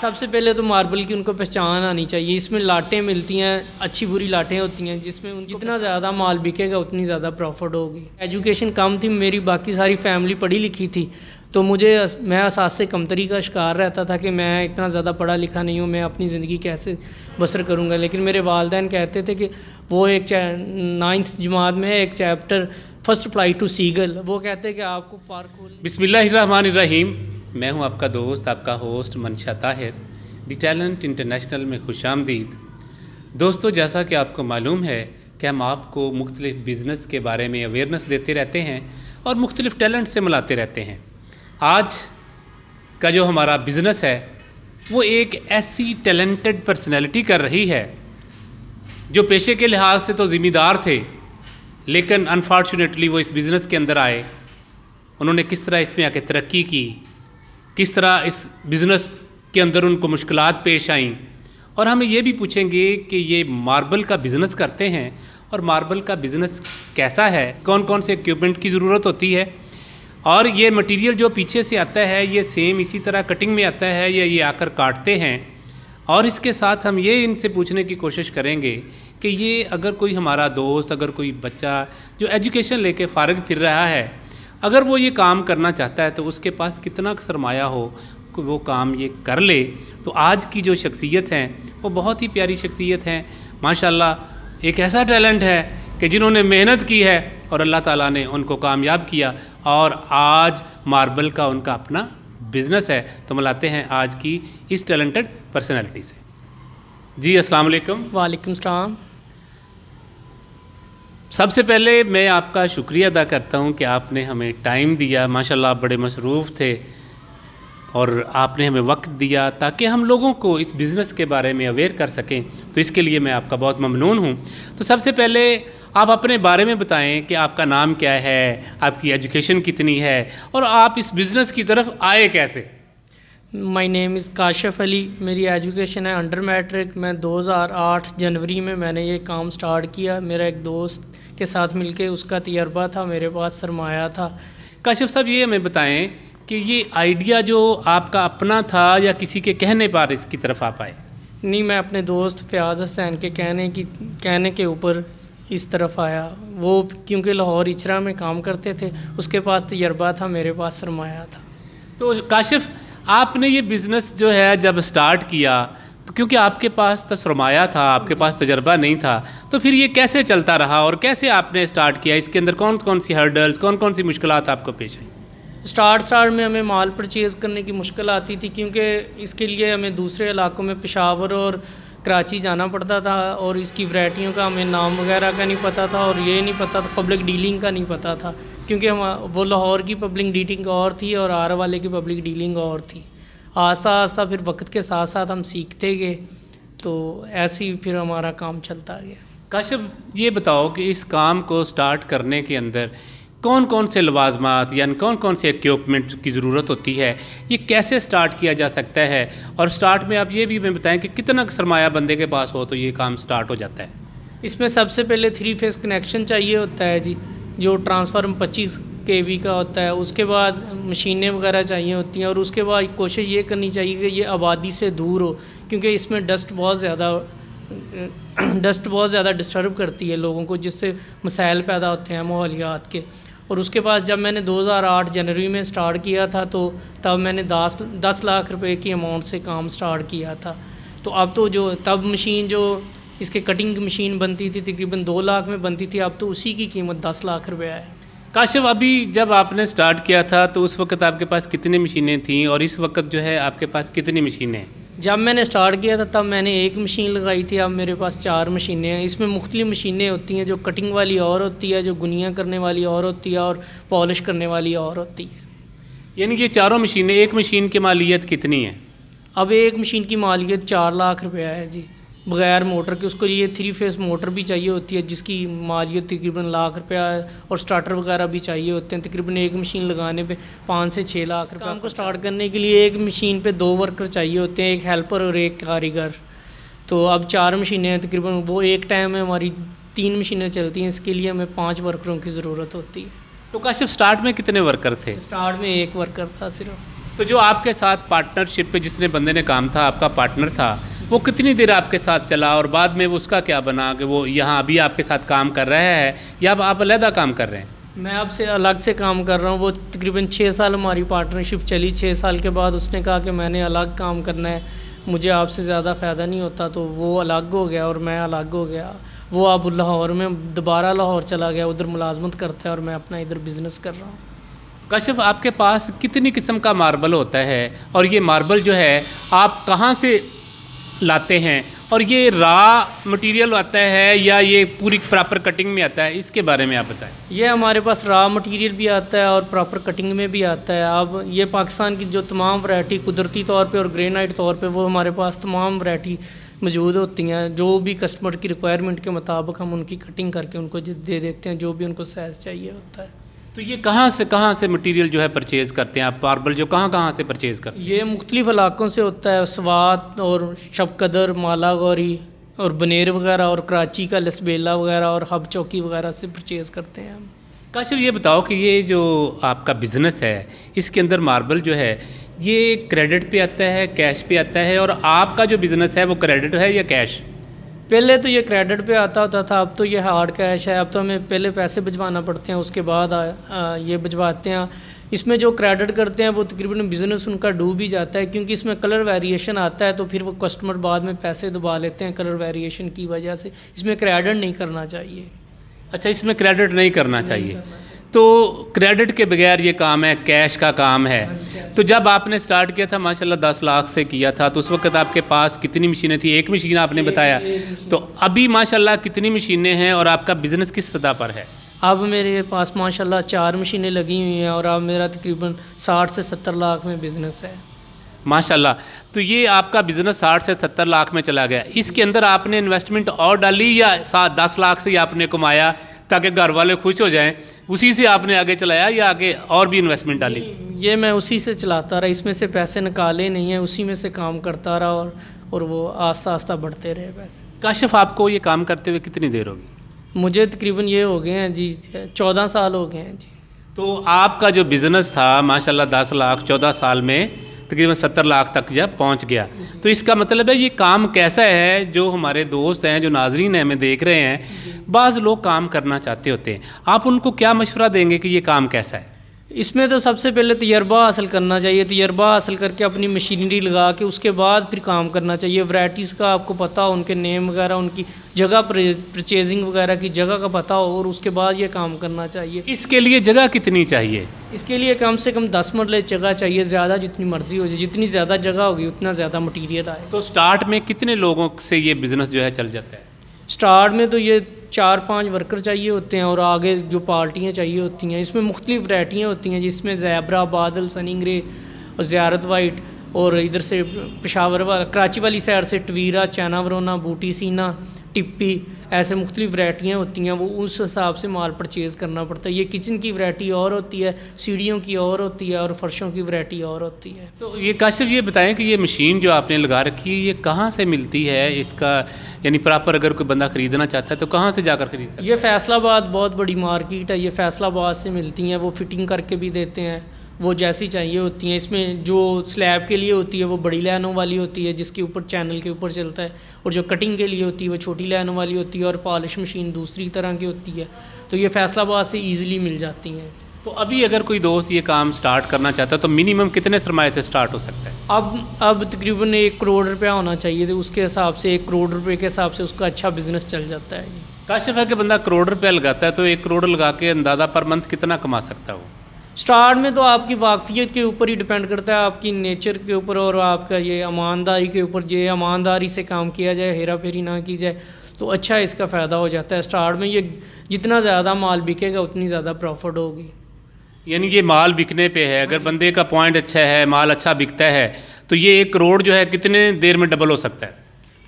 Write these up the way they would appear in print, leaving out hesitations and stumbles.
सबसे पहले तो मार्बल की उनको पहचान आनी चाहिए। इसमें लाटें मिलती हैं, अच्छी बुरी लाटें होती हैं, जिसमें जितना ज़्यादा माल बिकेगा उतनी ज़्यादा प्रॉफिट होगी। एजुकेशन कम थी मेरी, बाकी सारी फैमिली पढ़ी लिखी थी, तो मैं एहसास से कमतरी का शिकार रहता था कि मैं इतना ज़्यादा पढ़ा लिखा नहीं हूँ, मैं अपनी ज़िंदगी कैसे बसर करूँगा। लेकिन मेरे वालिदैन कहते थे कि वो एक 9th जमात में है एक chapter first flight to seagull, वो कहते हैं कि आपको पार्क खोल। बिस्मिल्लाहिर्रहमानिर्रहीम। मैं हूं आपका दोस्त, आपका होस्ट मनशा ताहिर। दी टैलेंट इंटरनेशनल में खुशामदीद। दोस्तों, जैसा कि आपको मालूम है कि हम आपको मुख्तलिफ़ बिज़नेस के बारे में अवेयरनेस देते रहते हैं और मुख्तलिफ़ टैलेंट से मिलाते रहते हैं। आज का जो हमारा बिज़नेस है वो एक ऐसी टैलेंटेड पर्सनैलिटी कर रही है जो पेशे के लिहाज से तो ज़िम्मेदार थे, लेकिन अनफॉर्चुनेटली वो इस बिज़नेस के अंदर आए। उन्होंने किस तरह इसमें आके तरक्की की, किस तरह इस बिज़नेस के अंदर उनको मुश्किलात पेश आईं, और हम ये भी पूछेंगे कि ये मार्बल का बिज़नेस करते हैं और मार्बल का बिज़नेस कैसा है, कौन कौन से इक्विपमेंट की ज़रूरत होती है, और ये मटेरियल जो पीछे से आता है ये सेम इसी तरह कटिंग में आता है या ये आकर काटते हैं। और इसके साथ हम ये इनसे पूछने की कोशिश करेंगे कि ये अगर कोई हमारा दोस्त, अगर कोई बच्चा जो एजुकेशन लेके फ़ारिग फिर रहा है, अगर वो ये काम करना चाहता है तो उसके पास कितना सरमाया हो कि वो काम ये कर ले। तो आज की जो शख्सियत हैं वो बहुत ही प्यारी शख्सियत हैं माशाल्लाह। एक ऐसा टैलेंट है कि जिन्होंने मेहनत की है और अल्लाह ताला ने उनको कामयाब किया और आज मार्बल का उनका अपना बिज़नेस है। तो मिलाते हैं आज की इस टैलेंटेड पर्सनैलिटी से। जी अस्सलाम वालेकुम। वालेकुम सलाम। सबसे पहले मैं आपका शुक्रिया अदा करता हूं कि आपने हमें टाइम दिया। माशाल्लाह आप बड़े मसरूफ़ थे और आपने हमें वक्त दिया ताकि हम लोगों को इस बिज़नेस के बारे में अवेयर कर सकें, तो इसके लिए मैं आपका बहुत ममनून हूं। तो सबसे पहले आप अपने बारे में बताएं कि आपका नाम क्या है, आपकी एजुकेशन कितनी है और आप इस बिज़नेस की तरफ आए कैसे। My name is Kashif Ali. मेरी एजुकेशन है अंडर मैट्रिक। मैं 2008 जनवरी में मैंने ये काम स्टार्ट किया। मेरा एक दोस्त के साथ मिलके, उसका तजर्बा था, मेरे पास सरमाया था। काशिफ साहब, ये हमें बताएं कि ये आइडिया जो आपका अपना था या किसी के कहने पर इसकी तरफ आप आए। नहीं, मैं अपने दोस्त फयाज़ हुसैन के कहने के ऊपर इस तरफ आया। वो क्योंकि लाहौर इचरा में काम करते थे, उसके पास तजर्बा था, मेरे पास सरमाया था। तो काशिफ, आपने ये बिज़नेस जो है जब स्टार्ट किया तो क्योंकि आपके पास तो सरमाया था, आपके पास तजर्बा नहीं था, तो फिर ये कैसे चलता रहा और कैसे आपने स्टार्ट किया? इसके अंदर कौन कौन सी हर्डल्स, कौन कौन सी मुश्किलात आपको पेश आई? स्टार्ट में हमें माल परचेज़ करने की मुश्किल आती थी, क्योंकि इसके लिए हमें दूसरे इलाकों में पेशावर और कराची जाना पड़ता था और इसकी वैरायटियों का हमें नाम वगैरह का नहीं पता था और ये नहीं पता था, पब्लिक डीलिंग का नहीं पता था, क्योंकि हम वो लाहौर की पब्लिक डीलिंग और थी और आर वाले की पब्लिक डीलिंग और थी। आस्ता आस्ता फिर वक्त के साथ साथ हम सीखते गए, तो ऐसे ही फिर हमारा काम चलता गया। काशिफ, ये बताओ कि इस काम को स्टार्ट करने के अंदर कौन कौन से लवाजमात यानी कौन कौन से इक्विपमेंट की ज़रूरत होती है, ये कैसे स्टार्ट किया जा सकता है, और स्टार्ट में आप ये भी हमें बताएं कि कितना सरमाया बंदे के पास हो तो ये काम स्टार्ट हो जाता है। इसमें सबसे पहले 3 फेस कनेक्शन चाहिए होता है जी, जो ट्रांसफार्म 25 kV का होता है। उसके बाद मशीनें वगैरह चाहिए होती हैं और उसके बाद कोशिश ये करनी चाहिए कि ये आबादी से दूर हो, क्योंकि इसमें डस्ट बहुत ज़्यादा डिस्टर्ब करती है लोगों को, जिससे मसाइल पैदा होते हैं माहौलियात के। और उसके बाद जब मैंने 2008 जनवरी में स्टार्ट किया था, तो तब मैंने 10 लाख रुपए की अमाउंट से काम स्टार्ट किया था। तो अब तो जो तब मशीन जो इसके कटिंग की मशीन बनती थी तकरीबन 2 लाख में बनती थी, अब तो उसी की कीमत 10 लाख रुपये है। काशिफ, अभी जब आपने स्टार्ट किया था तो उस वक्त आपके पास कितनी मशीनें थीं और इस वक्त जो है आपके पास कितनी मशीनें हैं? जब मैंने स्टार्ट किया था तब मैंने 1 मशीन लगाई थी, अब मेरे पास 4 मशीनें हैं। इसमें मुख्तलिफ मशीनें होती हैं, जो कटिंग वाली और होती है, जो गुनिया करने वाली और होती है और पॉलिश करने वाली और होती है। यानी कि 4 मशीनें, एक मशीन की मालियत कितनी है? अब एक मशीन की मालियत 4 लाख रुपया है जी, बग़ैर मोटर के। उसको ये 3 फेस मोटर भी चाहिए होती है जिसकी मालियत तकरीबन लाख रुपया है, और स्टार्टर वगैरह भी चाहिए होते हैं। तकरीबन एक मशीन लगाने पे 5 से 6 लाख रुपये। काम को स्टार्ट करने के लिए एक मशीन पे 2 वर्कर चाहिए होते हैं, एक हेल्पर और एक कारीगर। तो अब 4 मशीनें हैं तकरीबन, वो एक टाइम में हमारी 3 मशीनें चलती हैं, इसके लिए हमें 5 वर्करों की ज़रूरत होती है। तो काशिफ, स्टार्ट में कितने वर्कर थे? स्टार्ट में 1 वर्कर था सिर्फ। तो जो आपके साथ पार्टनरशिप पे जिसने बंदे ने काम था, आपका पार्टनर था, वो कितनी देर आपके साथ चला और बाद में उसका क्या बना कि वो यहाँ अभी आपके साथ काम कर रहा है या अब आप अलहदा काम कर रहे हैं? मैं अब से अलग से काम कर रहा हूँ। वो तकरीबन 6 साल हमारी पार्टनरशिप चली। 6 साल के बाद उसने कहा कि मैंने अलग काम करना है, मुझे आपसे ज़्यादा फ़ायदा नहीं होता, तो वो अलग हो गया और मैं अलग हो गया। वो अब लाहौर में दोबारा लाहौर चला गया, उधर मुलाजमत करता है और मैं अपना इधर बिज़नेस कर रहा हूँ। काशिफ, आपके पास कितनी किस्म का मार्बल होता है और ये मार्बल जो है आप कहाँ से लाते हैं, और ये रा मटेरियल आता है या ये पूरी प्रॉपर कटिंग में आता है, इसके बारे में आप बताएं। ये हमारे पास रॉ मटेरियल भी आता है और प्रॉपर कटिंग में भी आता है। अब ये पाकिस्तान की जो तमाम वैरायटी कुदरती तौर पे और ग्रेनाइट तौर पे वो हमारे पास तमाम वैरायटी मौजूद होती हैं। जो भी कस्टमर की रिक्वायरमेंट के मुताबिक हम उनकी कटिंग करके उनको दे देते हैं, जो भी उनको साइज़ चाहिए होता है। तो ये कहाँ से मटेरियल जो है परचेज़ करते हैं आप? मार्बल जो कहाँ से परचेज़ करते हैं? ये मुख्तलिफ़ इलाकों से होता है, स्वात और शबकदर, माला गौरी और बनेर वगैरह और कराची का लसबेला वगैरह और हब चौकी वगैरह से परचेज़ करते हैं हम। काशिफ, ये बताओ कि ये जो आपका बिज़नेस है इसके अंदर मार्बल जो है ये क्रेडिट पे आता है, कैश पे आता है, और आपका जो बिज़नेस है वो क्रेडिट है या कैश? पहले तो ये क्रेडिट पे आता होता था, अब तो ये हार्ड कैश है। अब तो हमें पहले पैसे भिजवाना पड़ते हैं, उसके बाद ये भिजवाते हैं। इसमें जो क्रेडिट करते हैं वो तकरीबन बिज़नेस उनका डूब भी जाता है, क्योंकि इसमें कलर वेरिएशन आता है, तो फिर वो कस्टमर बाद में पैसे दबा लेते हैं कलर वेरिएशन की वजह से। इसमें क्रेडिट नहीं करना चाहिए। अच्छा, इसमें क्रेडिट नहीं करना चाहिए। तो क्रेडिट के बगैर ये काम है, कैश का काम है। तो जब आपने स्टार्ट किया था माशाल्लाह 10 लाख से किया था, तो उस वक्त आपके पास कितनी मशीनें थी? एक मशीन आपने बताया। तो अभी माशाल्लाह कितनी मशीनें हैं और आपका बिज़नेस किस सतह पर है? अब मेरे पास माशाल्लाह 4 मशीनें लगी हुई हैं और अब मेरा तकरीबन 60 से 70 लाख में बिज़नेस है माशाल्लाह। तो ये आपका बिज़नेस 60 से 70 लाख में चला गया। इसके अंदर आपने इन्वेस्टमेंट और डाली या 10 लाख से ही आपने कमाया ताकि घर वाले खुश हो जाएं, उसी से आपने आगे चलाया या आगे और भी इन्वेस्टमेंट डाली? ये मैं उसी से चलाता रहा, इसमें से पैसे निकाले नहीं हैं, उसी में से काम करता रहा और वो आस्ता आस्ता बढ़ते रहे पैसे। काशिफ, आपको ये काम करते हुए कितनी देर होगी? मुझे तकरीबन ये हो गए हैं जी 14 साल हो गए हैं जी। तो आपका जो बिज़नेस था माशाल्लाह 10 लाख 14 साल में तकरीबन 70 लाख तक जब पहुंच गया, तो इसका मतलब है ये काम कैसा है? जो हमारे दोस्त हैं, जो नाजरीन हैं, हमें देख रहे हैं, बाज़ लोग काम करना चाहते होते हैं, आप उनको क्या मशवरा देंगे कि ये काम कैसा है? इसमें तो सबसे पहले तजर्बा हासिल करना चाहिए। तजर्बा हासिल करके अपनी मशीनरी लगा के उसके बाद फिर काम करना चाहिए। वैराइटीज़ का आपको पता हो, उनके नेम वगैरह, उनकी जगह परचेजिंग वगैरह की जगह का पता हो, और उसके बाद ये काम करना चाहिए। इसके लिए जगह कितनी चाहिए? इसके लिए कम से कम 10 मरले जगह चाहिए। ज़्यादा जितनी मर्ज़ी हो जाए, जितनी ज़्यादा जगह होगी उतना ज़्यादा मटीरियल आए। तो स्टार्ट में कितने लोगों से ये बिज़नेस जो है चल जाता है? स्टार्ट में तो ये 4-5 वर्कर चाहिए होते हैं और आगे जो पार्टियाँ चाहिए होती हैं। इसमें मुख्तलिफ वैरायटियाँ होती हैं, जिसमें ज़ैबरा, बादल, सनिंगरे और ज़ियारत वाइट, और इधर से पेशावर कराची वाली साइड से टवीरा, चाइना वरोना, बूटी सीना, टिप्पी, ऐसे मुख्तलिफ वैरायटियाँ होती हैं। वो उस हिसाब से माल परचेज़ करना पड़ता है। ये किचन की वैरायटी और होती है, सीढ़ियों की और होती है, और फर्शों की वैरायटी और होती है। तो ये काशिफ, ये बताएं कि ये मशीन जो आपने लगा रखी है ये कहाँ से मिलती है? इसका यानी प्रॉपर अगर कोई बंदा ख़रीदना चाहता है तो कहाँ से जाकर खरीद सकता है? ये फैसलाबाद बहुत बड़ी मार्केट है, ये फैसलाबाद से मिलती हैं। वो फिटिंग करके भी देते हैं, वो जैसी चाहिए होती हैं। इसमें जो स्लैब के लिए होती है वो बड़ी लाइनों वाली होती है, जिसके ऊपर चैनल के ऊपर चलता है, और जो कटिंग के लिए होती है वो छोटी लाइनों वाली होती है, और पॉलिश मशीन दूसरी तरह की होती है। तो ये फैसलाबाद से ईज़िली मिल जाती हैं। तो अभी अगर कोई दोस्त ये काम स्टार्ट करना चाहता है तो मिनिमम कितने सरमाए से स्टार्ट हो सकता है? अब तकरीबन 1 करोड़ रुपया होना चाहिए, तो उसके हिसाब से 1 करोड़ रुपये के हिसाब से उसका अच्छा बिजनेस चल जाता है। काशिफ है कि बंदा करोड़ रुपया लगाता है तो 1 करोड़ लगा के अंदाज़ा पर मंथ कितना कमा सकता है वो? स्टार्ट में तो आपकी वाकफियत के ऊपर ही डिपेंड करता है, आपकी नेचर के ऊपर और आपका ये ईमानदारी के ऊपर। ये ईमानदारी से काम किया जाए, हेरा फेरी ना की जाए, तो अच्छा इसका फ़ायदा हो जाता है। स्टार्ट में ये जितना ज़्यादा माल बिकेगा उतनी ज़्यादा प्रॉफिट होगी। यानी ये माल बिकने पे है, अगर बंदे का पॉइंट अच्छा है, माल अच्छा बिकता है, तो ये 1 करोड़ जो है कितने देर में डबल हो सकता है?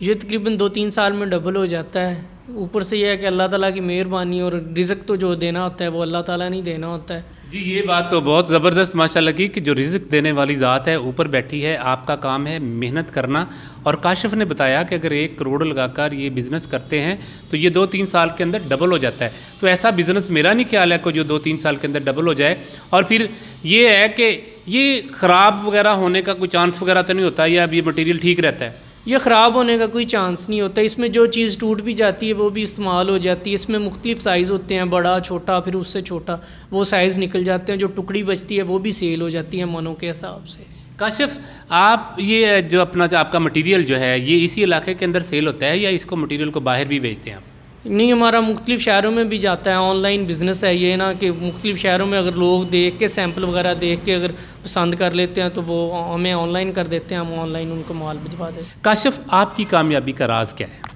ये तकरीबन 2-3 साल में डबल हो जाता है। ऊपर से यह है कि अल्लाह ताला की मेहरबानी, और रिज़्क तो जो देना होता है वो अल्लाह ताला नहीं देना होता है। जी, ये बात तो बहुत ज़बरदस्त माशाल्लाह की कि जो रिज़्क देने वाली ज़ात है ऊपर बैठी है, आपका काम है मेहनत करना। और काशिफ ने बताया कि अगर 1 करोड़ लगाकर ये बिज़नेस करते हैं तो ये 2-3 साल के अंदर डबल हो जाता है। तो ऐसा बिज़नेस मेरा नहीं ख्याल है कि जो 2-3 साल के अंदर डबल हो जाए। और फिर ये है कि ये ख़राब वगैरह होने का कोई चांस वगैरह तो नहीं होता, या अब ये मटेरियल ठीक रहता है? ये ख़राब होने का कोई चांस नहीं होता। इसमें जो चीज़ टूट भी जाती है वो भी इस्तेमाल हो जाती है। इसमें मुख्तलिफ साइज़ होते हैं, बड़ा छोटा फिर उससे छोटा, वो साइज़ निकल जाते हैं। जो टुकड़ी बचती है वो भी सेल हो जाती है मनों के हिसाब से। काशिफ, आप ये जो अपना जो आपका मटेरियल जो है ये इसी इलाके के अंदर सेल होता है या इसको मटेरियल को बाहर भी बेचते हैं आप? नहीं, हमारा मुख्तलिफ शहरों में भी जाता है। ऑनलाइन बिज़नेस है ये ना, कि मुख्तलिफ शहरों में अगर लोग देख के सैंपल वगैरह देख के अगर पसंद कर लेते हैं तो वो हमें ऑनलाइन कर देते हैं, हम ऑनलाइन उनको माल भिजवा देते हैं। काशिफ, आपकी कामयाबी का राज क्या है?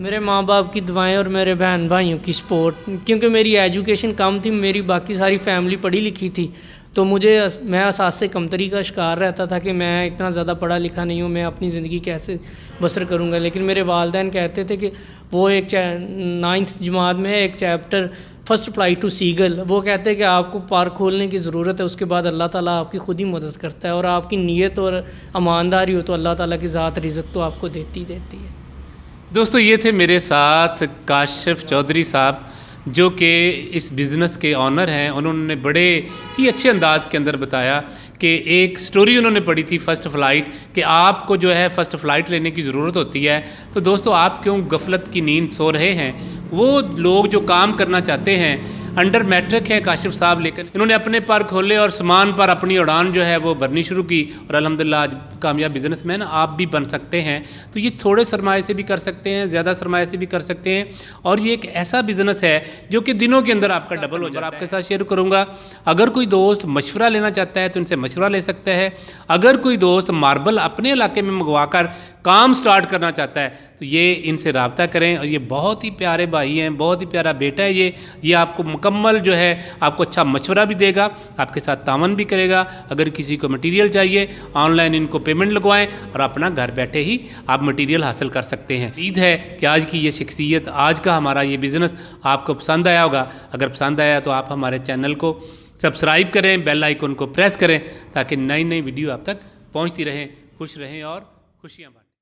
मेरे माँ बाप की दुआएं और मेरे बहन भाइयों की सपोर्ट। क्योंकि मेरी एजुकेशन कम थी, मेरी बाकी सारी फैमिली पढ़ी लिखी थी, तो मैं एहसास से कमतरी का शिकार रहता था कि मैं इतना ज़्यादा पढ़ा लिखा नहीं हूँ, मैं अपनी ज़िंदगी कैसे बसर करूँगा। लेकिन मेरे वालिदैन कहते थे कि वो एक 9th जमात में है एक chapter first flight to seagull, वो कहते हैं कि आपको पार खोलने की ज़रूरत है, उसके बाद अल्लाह ताला आपकी खुद ही मदद करता है, और आपकी नीयत और ईमानदारी हो तो अल्लाह ताला की ज़ात रिज़्क़ तो आपको देती है। दोस्तों, ये थे मेरे साथ काशिफ चौधरी साहब, जो कि इस बिज़नेस के ऑनर हैं। उन्होंने बड़े ही अच्छे अंदाज़ के अंदर बताया कि एक स्टोरी उन्होंने पढ़ी थी फ़र्स्ट फ़्लाइट, कि आपको जो है फ़र्स्ट फ़्लाइट लेने की ज़रूरत होती है। तो दोस्तों, आप क्यों गफलत की नींद सो रहे हैं? वो लोग जो काम करना चाहते हैं, अंडर मैट्रिक है काशिफ साहब, लेकिन इन्होंने अपने पर खोले और सामान पर अपनी उड़ान जो है वो भरनी शुरू की, और अल्हम्दुलिल्लाह आज कामयाब बिजनेसमैन आप भी बन सकते हैं। तो ये थोड़े सरमाए से भी कर सकते हैं, ज़्यादा सरमाए से भी कर सकते हैं, और ये एक ऐसा बिज़नेस है जो कि दिनों के अंदर आपका डबल हो जाता है। आपके साथ शेयर करूँगा, अगर कोई दोस्त मशवरा लेना चाहता है तो इनसे मशवरा ले सकता है। अगर कोई दोस्त मार्बल अपने इलाके में मंगवा कर काम स्टार्ट करना चाहता है तो ये इनसे रब्ता करें। और ये बहुत ही प्यारे भाई हैं, बहुत ही प्यारा बेटा है ये आपको मुकम्मल जो है आपको अच्छा मशवरा भी देगा, आपके साथ तावन भी करेगा। अगर किसी को मटेरियल चाहिए, ऑनलाइन इनको पेमेंट लगवाएं और अपना घर बैठे ही आप मटेरियल हासिल कर सकते हैं। उम्मीद है कि आज की ये शख्सियत, आज का हमारा ये बिज़नेस आपको पसंद आया होगा। अगर पसंद आया तो आप हमारे चैनल को सब्सक्राइब करें, बेल आइकन को प्रेस करें, ताकि नई नई वीडियो आप तक पहुँचती रहें। खुश रहें और खुशियाँ बांटें।